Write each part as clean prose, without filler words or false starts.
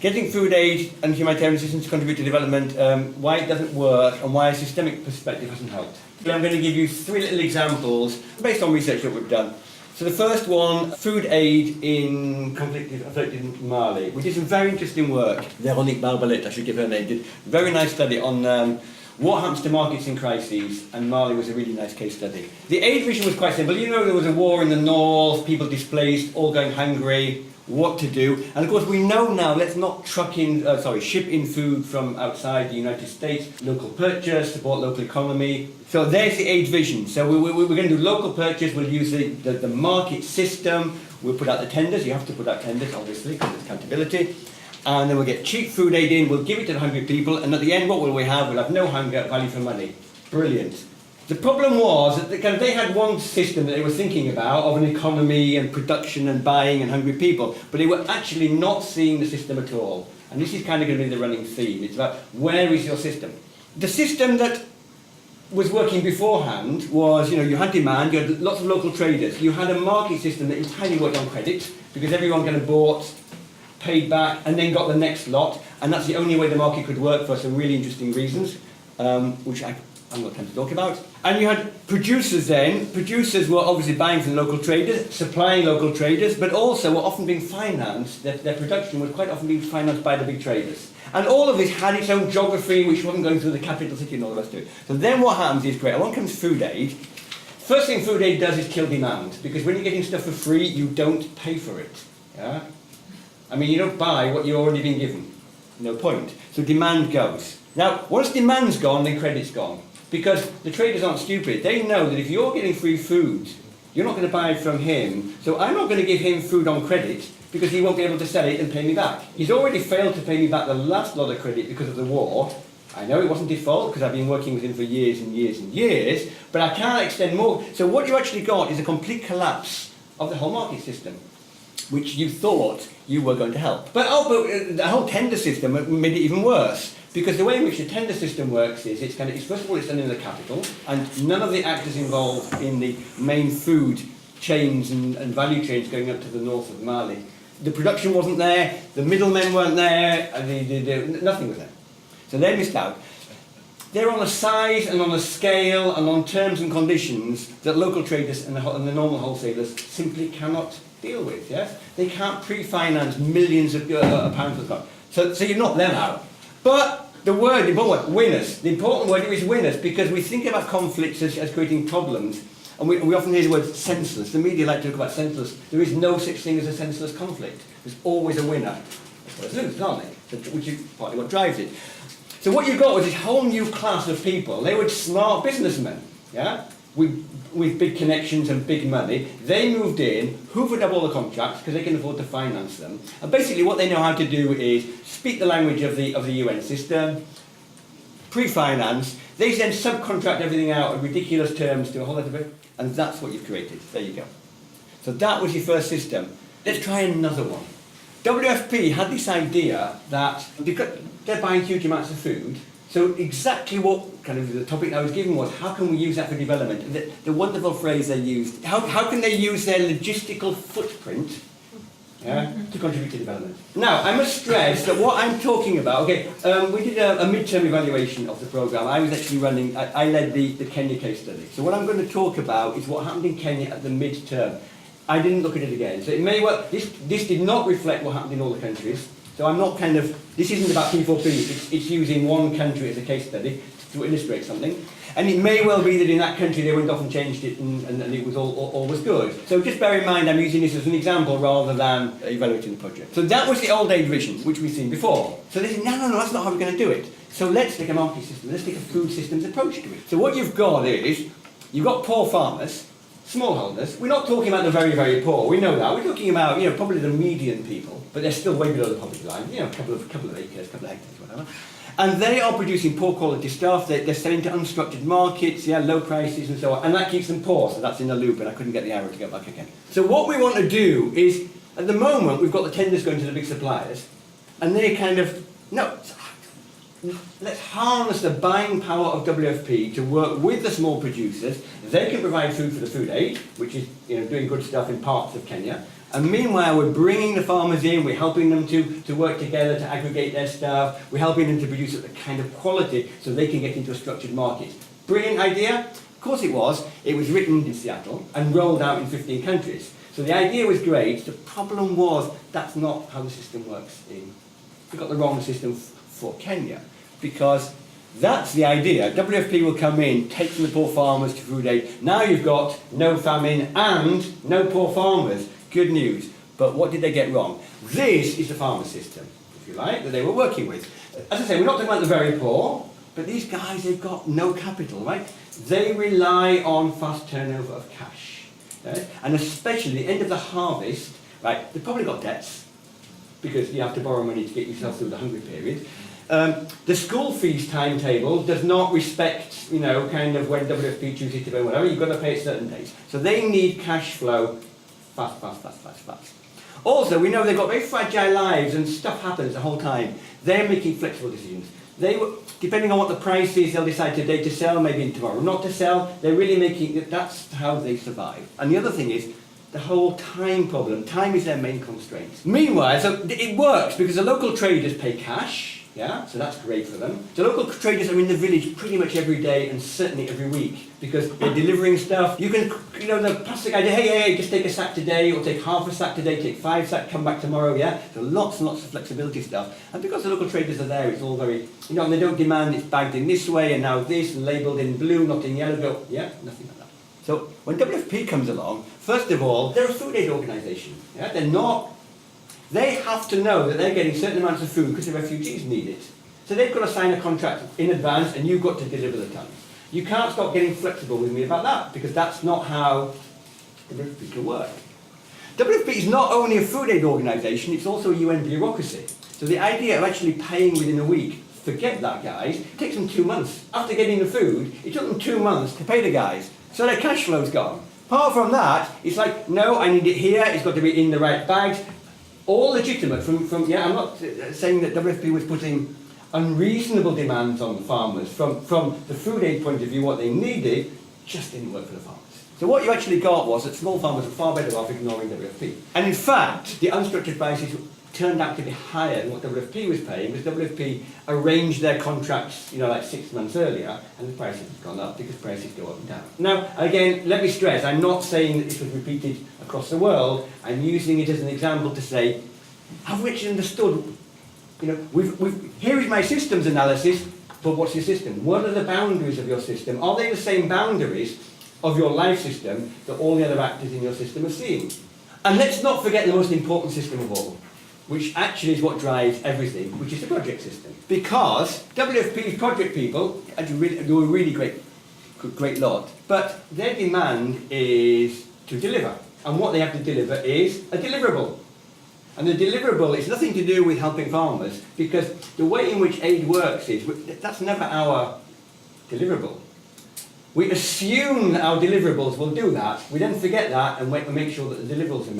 Getting food aid and humanitarian assistance to contribute to development, why it doesn't work and why a systemic perspective hasn't helped. I'm going to give you 3 little examples based on research that we've done. So the first one, food aid in conflict-affected Mali. We did some very interesting work. Véronique Barbalet, I should give her a name, did a very nice study on what happens to markets in crises, and Mali was a really nice case study. The aid vision was quite simple. You know, there was a war in the north, people displaced, all going hungry, what to do. And of course we know now, let's not ship in food from outside the United States, local purchase, support local economy. So there's the aid vision. So we're going to do local purchase, we'll use the market system, we'll put out the tenders, you have to put out tenders obviously because it's accountability. And then we'll get cheap food aid in, we'll give it to the hungry people, and at the end what will we have? We'll have no hunger, value for money. Brilliant. The problem was that they had one system that they were thinking about of an economy and production and buying and hungry people, but they were actually not seeing the system at all. And this is kind of going to be the running theme. It's about where is your system? The system that was working beforehand was, you had demand, you had lots of local traders, you had a market system that entirely worked on credit, because everyone kind of bought, paid back, and then got the next lot, and that's the only way the market could work for some really interesting reasons, which I'm not going to talk about. And you had producers then. Producers were obviously buying from local traders, supplying local traders, but also were often being financed, their production was quite often being financed by the big traders. And all of this had its own geography, which wasn't going through the capital city and all the rest of it. So then what happens is, great, along comes food aid. First thing food aid does is kill demand, because when you're getting stuff for free, you don't pay for it. Yeah? I mean, you don't buy what you've already been given. No point. So demand goes. Now, once demand's gone, then credit's gone. Because the traders aren't stupid. They know that if you're getting free food, you're not going to buy from him. So I'm not going to give him food on credit because he won't be able to sell it and pay me back. He's already failed to pay me back the last lot of credit because of the war. I know it wasn't default because I've been working with him for years and years and years, but I can't extend more. So what you actually got is a complete collapse of the whole market system, which you thought you were going to help. But the whole tender system made it even worse. Because the way in which the tender system works is, first of all, it's done in the capital, and none of the actors involved in the main food chains and value chains going up to the north of Mali. The production wasn't there, the middlemen weren't there, and nothing was there. So they missed out. They're on a size and on a scale and on terms and conditions that local traders and the normal wholesalers simply cannot deal with. Yes? They can't pre-finance millions of pounds of cotton. So you knock them out. But the important word, winners. The important word here is winners, because we think about conflicts as creating problems, and we often hear the word senseless. The media like to talk about senseless. There is no such thing as a senseless conflict. There's always a winner. As well as lose, aren't they? Which is partly what drives it. So what you got was this whole new class of people. They were smart businessmen, yeah, with big connections and big money. They moved in, hoovered up all the contracts because they can afford to finance them. And basically what they know how to do is speak the language of the UN system, pre-finance. They then subcontract everything out at ridiculous terms to a whole lot of it, and that's what you've created. There you go. So that was your first system. Let's try another one. WFP had this idea that because they're buying huge amounts of food, so exactly what kind of the topic I was given was, how can we use that for development? The wonderful phrase they used, how can they use their logistical footprint to contribute to development? Now, I must stress that what I'm talking about, we did a midterm evaluation of the programme. I was actually I led the Kenya case study. So what I'm going to talk about is what happened in Kenya at the midterm. I didn't look at it again. So it may well, this did not reflect what happened in all the countries. So I'm not this isn't about P4P, it's using one country as a case study to illustrate something. And it may well be that in that country they went off and changed it and it was all was good. So just bear in mind I'm using this as an example rather than evaluating the project. So that was the old aid vision, which we've seen before. So they said, no, that's not how we're going to do it. So let's take a market system, let's take a food systems approach to it. So what you've got is, you've got poor farmers, smallholders. We're not talking about the very, very poor, we know that. We're talking about, probably the median people, but they're still way below the poverty line, a couple of acres, a couple of hectares, whatever. And they are producing poor quality stuff, they're selling to unstructured markets, low prices and so on, and that keeps them poor, so that's in the loop, and I couldn't get the arrow to go back again. So what we want to do is, at the moment, we've got the tenders going to the big suppliers, and they let's harness the buying power of WFP to work with the small producers. They can provide food for the food aid, which is doing good stuff in parts of Kenya. And meanwhile, we're bringing the farmers in, we're helping them to work together to aggregate their stuff, we're helping them to produce at the kind of quality so they can get into a structured market. Brilliant idea? Of course it was. It was written in Seattle and rolled out in 15 countries. So the idea was great. The problem was that's not how the system works we got the wrong system for Kenya, because that's the idea. WFP will come in, take from the poor farmers to food aid. Now you've got no famine and no poor farmers. Good news. But what did they get wrong? This is the farmer system, if you like, that they were working with. As I say, we're not talking about the very poor, but these guys, they've got no capital, right? They rely on fast turnover of cash. Right? And especially at the end of the harvest, right, they've probably got debts, because you have to borrow money to get yourself through the hungry period. The school fees timetable does not respect, kind of when WFP chooses to pay whatever. You've got to pay at certain dates. So they need cash flow fast. Also, we know they've got very fragile lives and stuff happens the whole time. They're making flexible decisions. Depending on what the price is, they'll decide today to sell, maybe tomorrow not to sell. They're really that's how they survive. And the other thing is, the whole time problem. Time is their main constraint. Meanwhile, so it works because the local traders pay cash, yeah, so that's great for them. The local traders are in the village pretty much every day and certainly every week because they're delivering stuff. You can, the plastic idea, hey, just take a sack today or take half a sack today, take 5 sacks, come back tomorrow, yeah? So lots and lots of flexibility stuff. And because the local traders are there, it's all very, and they don't demand it's bagged in this way and now this and labelled in blue, not in yellow, yeah, nothing like that. So when WFP comes along, first of all, they're a food aid organisation. Yeah? They have to know that they're getting certain amounts of food because the refugees need it. So they've got to sign a contract in advance and you've got to deliver the tons. You can't stop getting flexible with me about that because that's not how WFP can work. WFP is not only a food aid organisation, it's also a UN bureaucracy. So the idea of actually paying within a week, forget that, guys. It takes them 2 months. After getting the food, it took them 2 months to pay the guys. So their cash flow's gone. Apart from that, it's like, no, I need it here, it's got to be in the right bags. All legitimate I'm not saying that WFP was putting unreasonable demands on the farmers. From the food aid point of view, what they needed just didn't work for the farmers. So what you actually got was that small farmers were far better off ignoring WFP. And in fact, the unstructured prices turned out to be higher than what WFP was paying because WFP arranged their contracts, like 6 months earlier, and the prices have gone up because prices go up and down. Now, again, let me stress, I'm not saying that this was repeated across the world. I'm using it as an example to say, have we actually understood, here is my systems analysis, but what's your system? What are the boundaries of your system? Are they the same boundaries of your life system that all the other actors in your system are seeing? And let's not forget the most important system of all, which actually is what drives everything, which is the project system. Because WFP's project people do a really great lot, but their demand is to deliver. And what they have to deliver is a deliverable. And the deliverable is nothing to do with helping farmers, because the way in which aid works is, that's never our deliverable. We assume that our deliverables will do that. We then forget that and make sure that the deliverables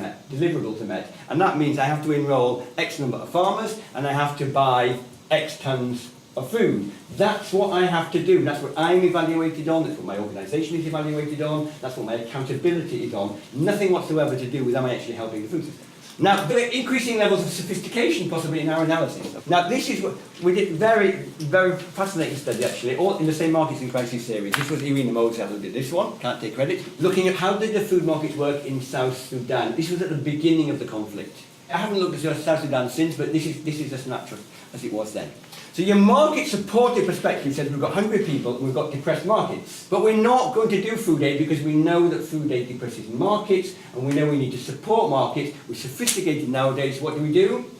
are met. And that means I have to enrol X number of farmers and I have to buy X tons of food. That's what I have to do. That's what I'm evaluated on. That's what my organisation is evaluated on. That's what my accountability is on. Nothing whatsoever to do with am I actually helping the food system. Now, there are increasing levels of sophistication possibly in our analysis. Now, this is what we did very, very fascinating study actually, all in the same Markets in Crisis series. This was Irina Mosel who did this one, can't take credit. Looking at how did the food markets work in South Sudan. This was at the beginning of the conflict. I haven't looked at South Sudan since, but this is a snapshot as it was then. So your market supportive perspective says we've got hungry people and we've got depressed markets. But we're not going to do food aid because we know that food aid depresses markets and we know we need to support markets. We're sophisticated nowadays. What do?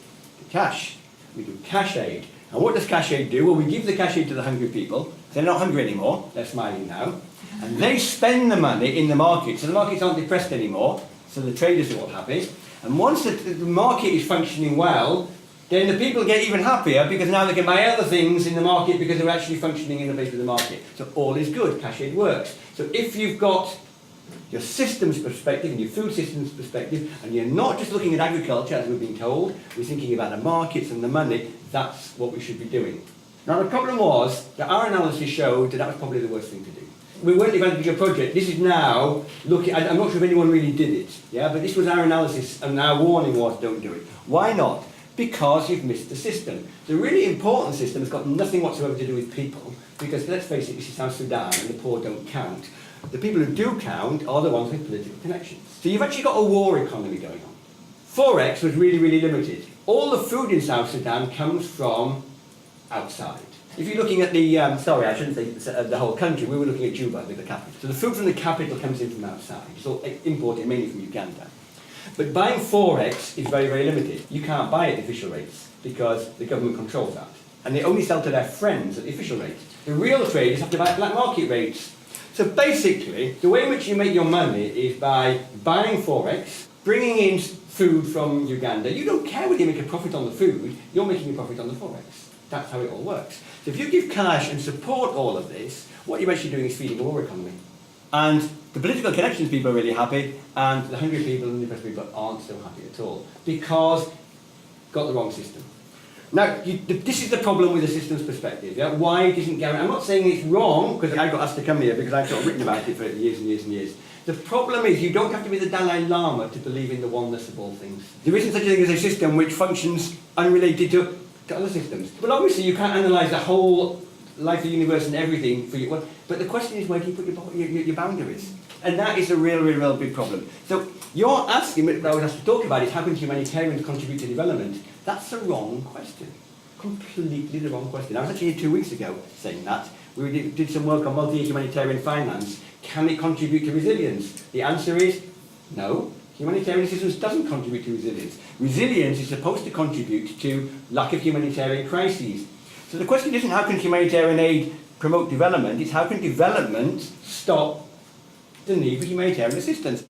Cash. We do cash aid. And what does cash aid do? Well, we give the cash aid to the hungry people. They're not hungry anymore. They're smiling now. And they spend the money in the markets. So the markets aren't depressed anymore. So the traders are all happy. And once the market is functioning well, then the people get even happier because now they can buy other things in the market because they're actually functioning in the base of the market. So all is good, cash aid works. So if you've got your systems perspective and your food systems perspective, and you're not just looking at agriculture as we've been told, we're thinking about the markets and the money, that's what we should be doing. Now the problem was that our analysis showed that that was probably the worst thing to do. We weren't developing a project. This is now looking. I'm not sure if anyone really did it, yeah. But this was our analysis, and our warning was, don't do it. Why not? Because you've missed the system. The really important system has got nothing whatsoever to do with people. Because let's face it, this is South Sudan, and the poor don't count. The people who do count are the ones with political connections. So you've actually got a war economy going on. Forex was really, really limited. All the food in South Sudan comes from outside. If you're looking at the, sorry, I shouldn't say the whole country, we were looking at Juba, the capital. So the food from the capital comes in from outside. It's all imported mainly from Uganda. But buying Forex is very, very limited. You can't buy at the official rates because the government controls that. And they only sell to their friends at the official rates. The real traders have to buy at black market rates. So basically, the way in which you make your money is by buying Forex, bringing in food from Uganda. You don't care whether you make a profit on the food, you're making a profit on the Forex. That's how it all works. So if you give cash and support all of this, what you're actually doing is feeding a war economy. And the political connections people are really happy, and the hungry people and the depressed people aren't so happy at all, because got the wrong system. Now, this is the problem with the systems perspective. Yeah? Why it isn't guaranteed? I'm not saying it's wrong, because I got asked to come here, because I've sort of written about it for years and years and years. The problem is you don't have to be the Dalai Lama to believe in the oneness of all things. There isn't such a thing as a system which functions unrelated to other systems. Well, obviously you can't analyse the whole life of the universe and everything for you. But the question is, where do you put your boundaries? And that is a real big problem. So you're asking, what I was asked to talk about is how can humanitarians contribute to development? That's the wrong question. Completely the wrong question. I was actually here 2 weeks ago saying that. We did some work on multi-humanitarian finance. Can it contribute to resilience? The answer is no. Humanitarian assistance doesn't contribute to resilience. Resilience is supposed to contribute to lack of humanitarian crises. So the question isn't how can humanitarian aid promote development, it's how can development stop the need for humanitarian assistance.